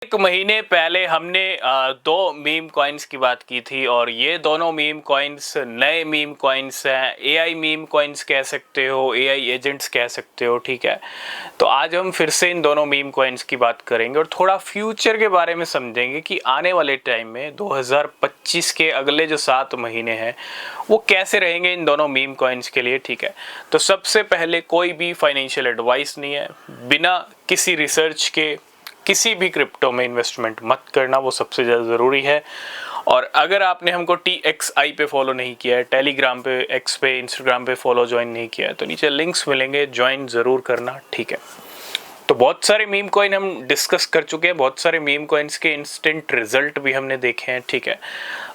एक महीने पहले हमने दो मीम कॉइन्स की बात की थी और ये दोनों मीम कॉइन्स नए मीम कॉइन्स हैं। एआई मीम कॉइन्स कह सकते हो, एआई एजेंट्स कह सकते हो, ठीक है। तो आज हम फिर से इन दोनों मीम कॉइन्स की बात करेंगे और थोड़ा फ्यूचर के बारे में समझेंगे कि आने वाले टाइम में 2025 के अगले जो 7 महीने हैं वो कैसे रहेंगे इन दोनों मीम कॉइन्स के लिए, ठीक है। तो सबसे पहले कोई भी फाइनेंशियल एडवाइस नहीं है, बिना किसी रिसर्च के किसी भी क्रिप्टो में इन्वेस्टमेंट मत करना, वो सबसे ज़्यादा ज़रूरी है। और अगर आपने हमको TXI पे फॉलो नहीं किया है, टेलीग्राम पे, एक्स पे, इंस्टाग्राम पे फॉलो ज्वाइन नहीं किया है, तो नीचे लिंक्स मिलेंगे, ज्वाइन ज़रूर करना, ठीक है। तो बहुत सारे मीम कॉइन हम डिस्कस कर चुके हैं, बहुत सारे मीम कॉइन्स के इंस्टेंट रिजल्ट भी हमने देखे हैं, ठीक है।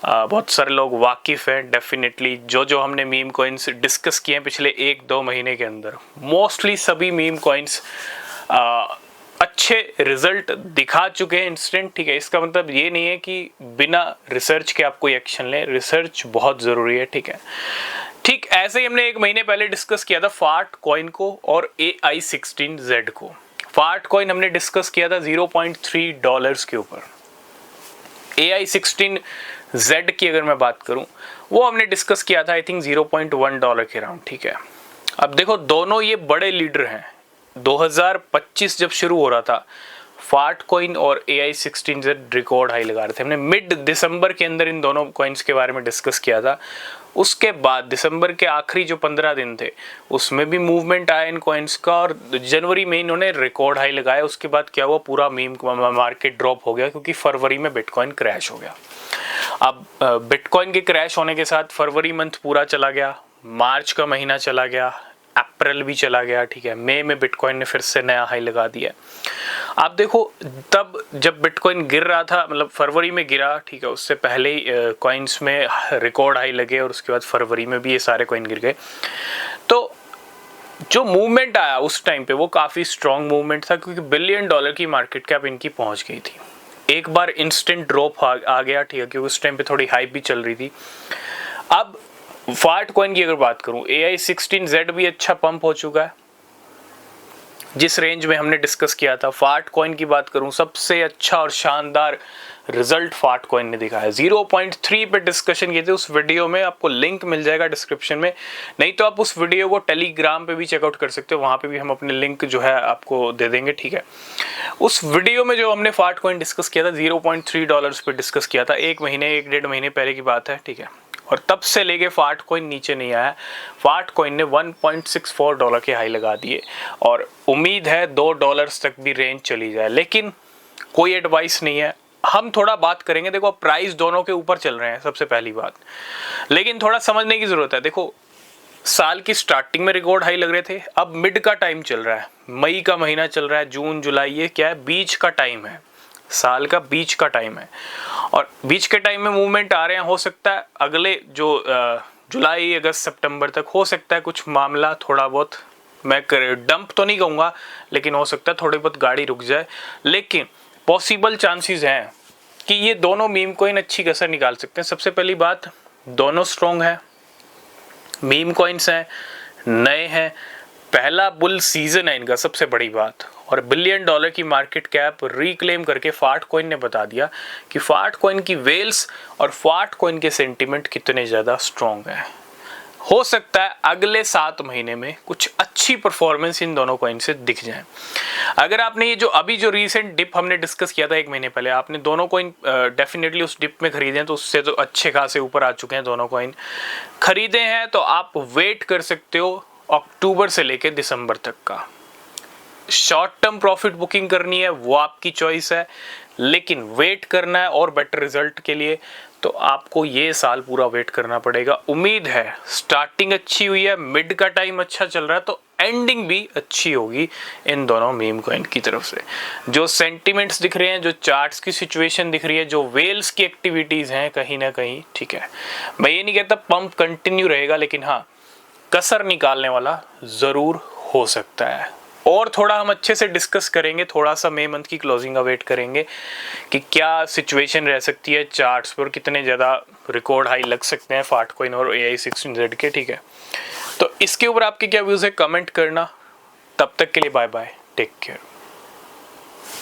बहुत सारे लोग वाकिफ़ हैं डेफिनेटली जो हमने मीम कॉइन्स डिस्कस किए हैं पिछले 1-2 महीने के अंदर। मोस्टली सभी मीम कॉइन्स अच्छे रिजल्ट दिखा चुके हैं इंस्टेंट, ठीक है। इसका मतलब ये नहीं है कि बिना रिसर्च के आप कोई एक्शन लें, रिसर्च बहुत ज़रूरी है, ठीक है। ठीक ऐसे ही हमने 1 महीने पहले डिस्कस किया था फार्ट कॉइन को और AI16Z को। फार्ट कॉइन हमने डिस्कस किया था $0.3 के ऊपर। AI16Z की अगर मैं बात करूं, वो हमने डिस्कस किया था आई थिंक $0.1 के अराउंड, ठीक है। अब देखो दोनों ये बड़े लीडर हैं। 2025 जब शुरू हो रहा था, फार्ट कॉइन और AI16Z रिकॉर्ड हाई लगा रहे थे। हमने मिड दिसंबर के अंदर इन दोनों कॉइन्स के बारे में डिस्कस किया था। उसके बाद दिसंबर के आखिरी जो 15 दिन थे उसमें भी मूवमेंट आया इन कॉइन्स का और जनवरी में इन्होंने रिकॉर्ड हाई लगाया। उसके बाद क्या हुआ, पूरा मीम मार्केट ड्रॉप हो गया क्योंकि फरवरी में बिटकॉइन क्रैश हो गया। अब बिटकॉइन के क्रैश होने के साथ फरवरी मंथ पूरा चला गया, मार्च का महीना चला गया, अप्रैल भी चला गया, ठीक है। मई में बिटकॉइन ने फिर से नया हाई लगा दिया। आप देखो तब जब बिटकॉइन गिर रहा था, मतलब फरवरी में गिरा, ठीक है, उससे पहले ही कॉइन्स में रिकॉर्ड हाई लगे और उसके बाद फरवरी में भी ये सारे कॉइन गिर गए। तो जो मूवमेंट आया उस टाइम पे वो काफ़ी स्ट्रॉन्ग मूवमेंट था क्योंकि $1 बिलियन की मार्केट कैप इनकी पहुंच गई थी। एक बार इंस्टेंट ड्रॉप आ गया, ठीक है, क्योंकि उस टाइम पे थोड़ी हाइप भी चल रही थी। अब फार्ट कॉइन की अगर बात करूं, AI16Z भी अच्छा पंप हो चुका है जिस रेंज में हमने डिस्कस किया था। फार्ट कॉइन की बात करूं, सबसे अच्छा और शानदार रिजल्ट फार्ट कॉइन ने दिखाया। 0.3 पे डिस्कशन किए थे उस वीडियो में, आपको लिंक मिल जाएगा डिस्क्रिप्शन में, नहीं तो आप उस वीडियो को टेलीग्राम पे भी चेकआउट कर सकते हो, वहां पे भी हम अपने लिंक जो है आपको दे देंगे, ठीक है। उस वीडियो में जो हमने फार्ट कॉइन डिस्कस किया था $0.3 पे डिस्कस किया था, 1 महीने 1-1.5 महीने पहले की बात है, ठीक है। और तब से लेके फार्ट कॉइन नीचे नहीं आया। फार्ट कॉइन ने $1.64 के हाई लगा दिए और उम्मीद है $2 तक भी रेंज चली जाए, लेकिन कोई एडवाइस नहीं है। हम थोड़ा बात करेंगे, देखो प्राइस दोनों के ऊपर चल रहे हैं सबसे पहली बात, लेकिन थोड़ा समझने की जरूरत है। देखो साल की स्टार्टिंग में रिकॉर्ड हाई लग रहे थे, अब मिड का टाइम चल रहा है, मई का महीना चल रहा है, जून जुलाई, ये क्या है, बीच का टाइम है, साल का बीच का टाइम है और बीच के टाइम में मूवमेंट आ रहे हैं। हो सकता है अगले जो जुलाई अगस्त सितंबर तक हो सकता है कुछ मामला थोड़ा बहुत, मैं डंप तो नहीं कहूँगा, लेकिन हो सकता है थोड़ी बहुत गाड़ी रुक जाए, लेकिन पॉसिबल चांसेस हैं कि ये दोनों मीम कॉइन अच्छी कसर निकाल सकते हैं। सबसे पहली बात, दोनों स्ट्रॉन्ग है, मीम कॉइन्स हैं, नए हैं, पहला बुल सीजन है इनका, सबसे बड़ी बात। और $1 बिलियन की मार्केट कैप रिक्लेम करके फार्ट कॉइन ने बता दिया कि फार्ट कॉइन की वेल्स और फार्ट कॉइन के सेंटिमेंट कितने ज़्यादा स्ट्रॉन्ग है। हो सकता है अगले 7 महीने में कुछ अच्छी परफॉर्मेंस इन दोनों कॉइन से दिख जाए। अगर आपने ये जो अभी जो रीसेंट डिप हमने डिस्कस किया था 1 महीने पहले, आपने दोनों कॉइन डेफिनेटली उस डिप में खरीदे हैं, तो उससे तो अच्छे खासे ऊपर आ चुके हैं दोनों कॉइन। खरीदे हैं तो आप वेट कर सकते हो अक्टूबर से लेकर दिसंबर तक का। शॉर्ट टर्म प्रॉफिट बुकिंग करनी है वो आपकी चॉइस है, लेकिन वेट करना है और बेटर रिजल्ट के लिए तो आपको ये साल पूरा वेट करना पड़ेगा। उम्मीद है स्टार्टिंग अच्छी हुई है, मिड का टाइम अच्छा चल रहा है, तो एंडिंग भी अच्छी होगी इन दोनों मीम कॉइन की तरफ से। जो सेंटिमेंट्स दिख रहे हैं, जो चार्ट्स की सिचुएशन दिख रही है, जो वेल्स की एक्टिविटीज़ हैं कहीं ना कहीं, ठीक है, मैं ये नहीं कहता पंप कंटिन्यू रहेगा, लेकिन हाँ कसर निकालने वाला ज़रूर हो सकता है। और थोड़ा हम अच्छे से डिस्कस करेंगे, थोड़ा सा मई मंथ की क्लोजिंग अवेट करेंगे कि क्या सिचुएशन रह सकती है चार्ट्स पर, कितने ज़्यादा रिकॉर्ड हाई लग सकते हैं फार्ट कॉइन और AI16Z के, ठीक है। तो इसके ऊपर आपके क्या व्यूज़ है, कमेंट करना। तब तक के लिए बाय बाय, टेक केयर।